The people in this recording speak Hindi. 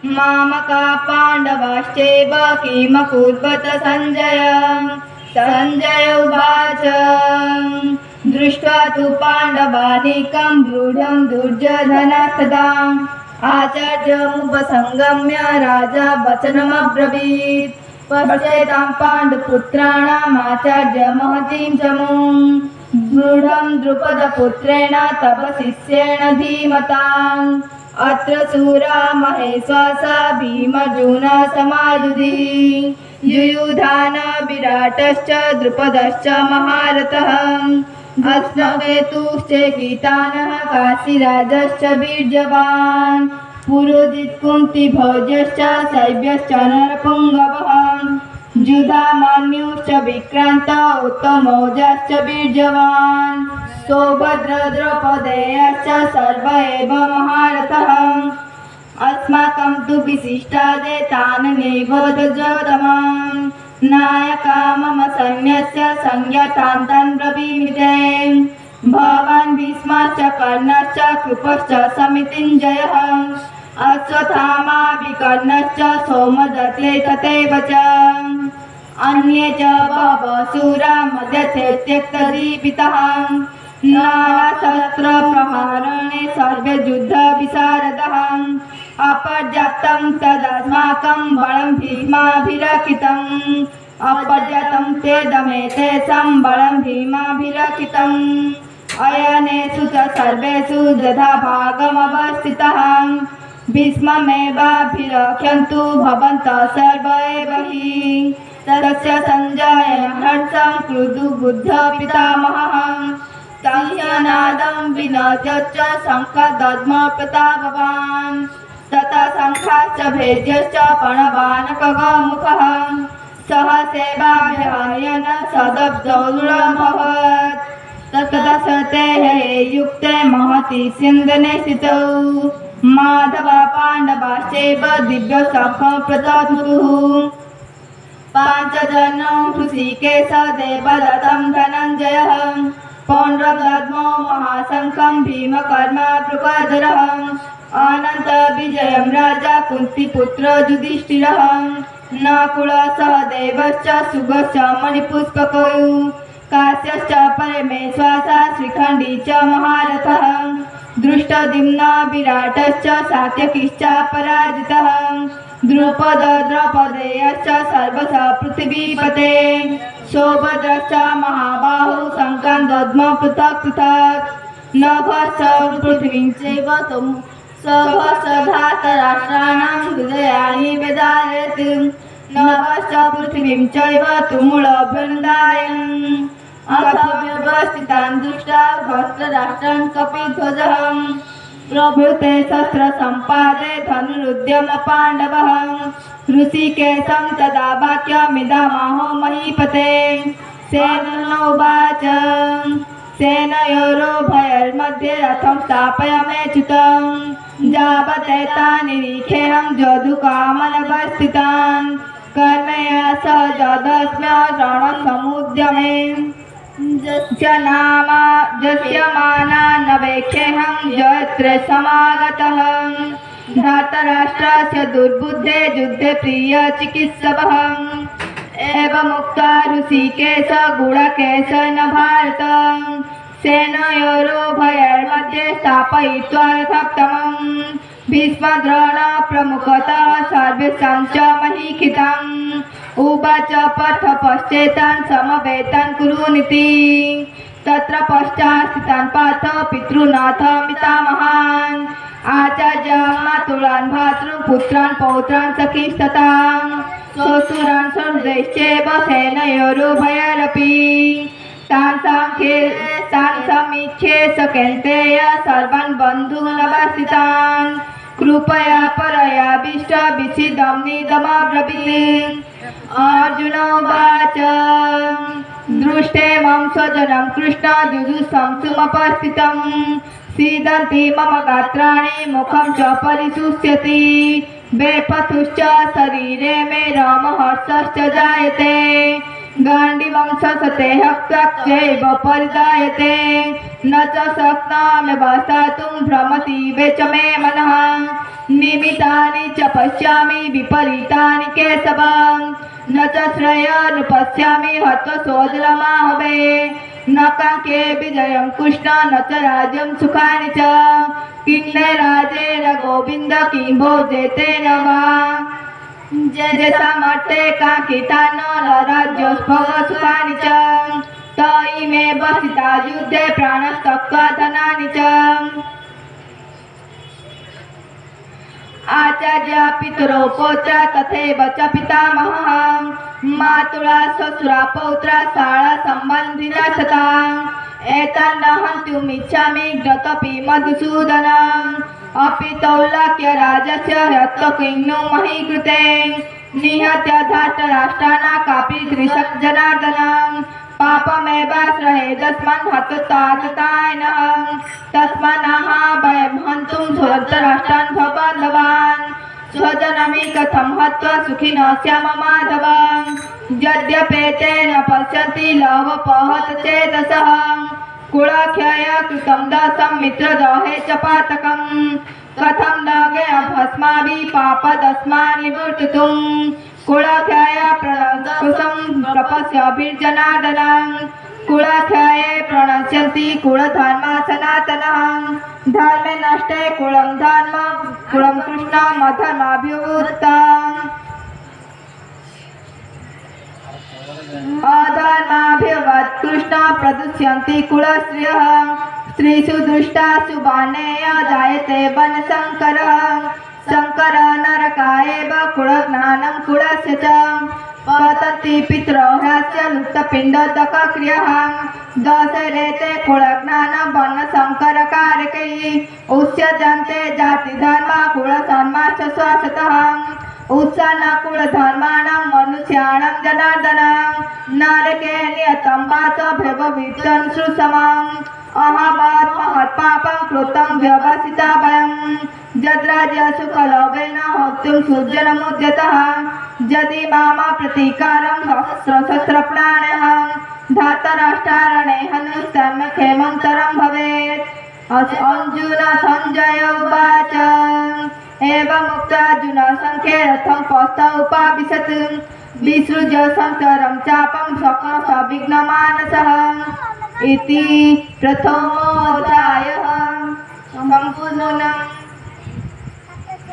मामका पाण्डवाश्चैव किमकुर्वत सञ्जय। सञ्जय उवाच दृष्ट्वा तु पाण्डवानीकं रूढं दुर्योधनस्तदा आचार्यमुपसंगम्य राजा वचनमब्रवीत् पश्येतां पाण्डुपुत्राणाम् आचार्य महतीं च मूं दृढं द्रुपदपुत्रेण तव शिष्येण धीमताम् अत्र शूरा महेश्वासा भीमार्जुन समायुधि युयुधान विराटश्च द्रुपदश्च महारथः अश्वकेतुश्च गीतानः काशीराजश्च वीर्यवान् पुरोजित् कुन्तीभोजश्च शैब्यश्च नरपुङ्गवः युधामन्युश्च विक्रान्त उत्तमौजाश्च वीर्यवान् सौभद्र द्रौपदेयश्च सर्व एव महारथः अस्माकं तु विशिष्टादे तान् नैव ध्वजोत्तमान् नायका मम सैन्यस्य संज्ञातान् ब्रवीमि ते भवान् भीष्मश्च कर्णश्च कृपश्च समितिञ्जयः अश्वत्थामा विकर्णश्च सोमदत्ते तथैव च अन्ये च बहवः शूरा मध्यते त्यक्तजीवितः नानाशस्त्रप्रहारणे सर्वे युद्धविशारदः अपर्याप्तं तदस्माकं बलं भीमाभिरक्षितम् अपर्याप्तं चेदमेतेषां बलं भीमाभिरक्षितम् अयनेषु च सर्वेषु यथा भागमवस्थितः भीष्ममेवाभिरक्षन्तु भवन्तः सर्व एव हि तस्य सञ्जयेन हर्षं क्रुद्धुबुद्धपितामहः संह्यनादं विनद्यश्च शङ्खदद्मप्रतापवान् तथा शङ्खाश्च भेद्यश्च प्रणवानकगमुखः सह सेवाभ्यायन सदब्दौरुडमभवत् ततः सतेः युक्ते महति सिन्धने स्थितौ माधव पाण्डवाश्चैव दिव्यसखं प्रदधुः पाञ्चजनो हृषीकेश देवदत्तं धनञ्जयः पौण्ड्रदद्मो महाशङ्खं भीमकर्मा प्रकर्धरः अनन्तविजयं राजा कुन्तीपुत्र युधिष्ठिरः नकुलसहदेवश्च सुगश्च मणिपुष्पकौ काश्यश्च परमेश्वासा श्रीखण्डी च महारथः दृष्टद्युम्न विराटश्च सात्यकिश्च पराजितः द्रुपद द्रौपदेयश्च सर्वशः पृथिवीपते सौभद्रश्च महाबाहु शङ्खदद्म पृथक् पृथक् नभश्च पृथिवीं चैव सभसधातराष्ट्राणां हृदयानि वेदायत् नभश्च पृथिवीं चैव तुमुलभृन्दायन् अथ व्यवस्थितान् दृष्ट्वा धृतराष्ट्रान् कपिध्वजः प्रभृते शस्त्रसम्पादे धनुरुद्यम पाण्डवः ऋषिकेशं तदा वाक्यमिदमाहो महीपते सेनोवाच सेनयोरुभयोर्मध्ये रथं स्थापयाम्यच्युतं यावदेतान् निरीक्षेऽहं जदुकामनवस्थितान् कर्मया सह जदस्म्य रणसमुद्यमे जस्यमाना नवेक्षेऽहं यत्र समागतः धातराष्ट्रस्य दुर्बुद्धे युद्धे प्रियचिकित्सकः एवमुक्ता ऋषिकेश गुडकेशेन भारत सेनयोरुभयोर्मध्ये स्थापयित्वा रथोत्तमं भीष्मद्रोण प्रमुखतः सर्वेषां च महीक्षितम् उवाच पथ पश्चेतान् समवेतान् कुरुनिति तत्र पश्चात् स्थितान् पार्थ पितृनाथ पितामहान् आचार्यान् मातुलान् भ्रातॄन् पुत्रान् पौत्रान् सखीस्तथा श्वशुरान् सर्वैश्चैव सेनयोरुभयोरपि तान् समीक्ष्य सकेन्तेय सर्वान् बन्धून् अवस्थितान् कृपया परयाविष्ट विषिदं निदमब्रवीत् अर्जुनोवाच दृष्टेमं स्वजनं कृष्ण जुजुषं सुमुपस्थितं सीदन्ति मम गात्राणि मुखं च परिशुष्यति वेपथुश्च शरीरे मे रोमहर्षश्च जायते गाण्डीवं ससते हस्तक्षैव परिदायते न च शक्नोमि स्थातुं भ्रमति वे च मे मनः निमितानि च पश्यामि विपरीतानि केशव न च श्रेयोनुपश्यामि हत्वा सोदरमाहवे न काङ्क्षे विजयं कृष्ण न च राज्यं सुखानि च किन्ने राजेन गोविन्द किं भोजेतेन वा जयसामर्थे काङ्क्षितानो न राज्यसुखानि च त इमेव स्थिता युद्धे प्राणस्तक्त्वा धनानि च आचार्य पितरो पौत्र तथैव च पितामहः मातुला श्वशुरा पौत्र शाला सम्बन्धिनः तथा एतन्न हन्तुमिच्छामि ज्ञातपि मधुसूदनम् अपि तौलक्य राजस्य यत्र किन्नु मही कृते निहत्य धार्तराष्ट्राणां कापि त्रिशत् जनार्दनम् पापमेवाश्रयेदस्मान् हतोत्ताततायनः तस्मान्नाह भयं हन्तुं स्वराष्ट्रान् भवान् स्वजनमि कथं हत्वा सुखिनः स्याम माधव यद्यपेते न पश्यन्ति लवपहत चेतसः कुलक्षय कृतं दशं मित्रद्रोहे च पातकम् कथं न भस्माभिः पापदस्मान् निवर्तितुं कुलक्षय प्रणकुशं तपस्याभिर्जनार्दनं कुलक्षये प्रणश्यन्ति कुलधर्मा सनातनः धर्मे नष्टे कुलं धर्म कुलं कृष्णम् अधर्माभिवृत्तम् अधर्माभिवत् कृष्ण प्रदुष्यन्ति कुलस्त्रियः स्त्रीषु दुष्टासु बाणेय जायते वनशङ्करः शङ्कर नरकायैव कुलज्ञानं कुलस्य च पतन्ति पितरो ह्यस्य लुप्तपिण्डोदकक्रियः दशरेते कुलज्ञानं वर्णशङ्करकारकैः उच्यन्ते जातिधर्मा कुलधर्माश्च शाश्वतः उत्साहः कुलधर्माणां मनुष्याणां जनार्दनं नरके नियतं वासो भवविद्वन् सुषमम् अहमहत्पापं कृतं व्यवसिता वयं यद्राज्यसुखलोभेन हन्तुं सुजनमुद्यतः यदि मम प्रतीकारं सहस्रसहस्रप्राणः धातराष्ट्रारणे हनुस्तम्य क्षेमन्तरं भवेत् अर्जुन सञ्जय उवाच एवमुक्तार्जुन सङ्ख्ये रथं पस्थ उपाविशत् विसृज्य संसारं चापं सविघ्नमानसः इति प्रथमोऽध्यायः सम्पूर्णः।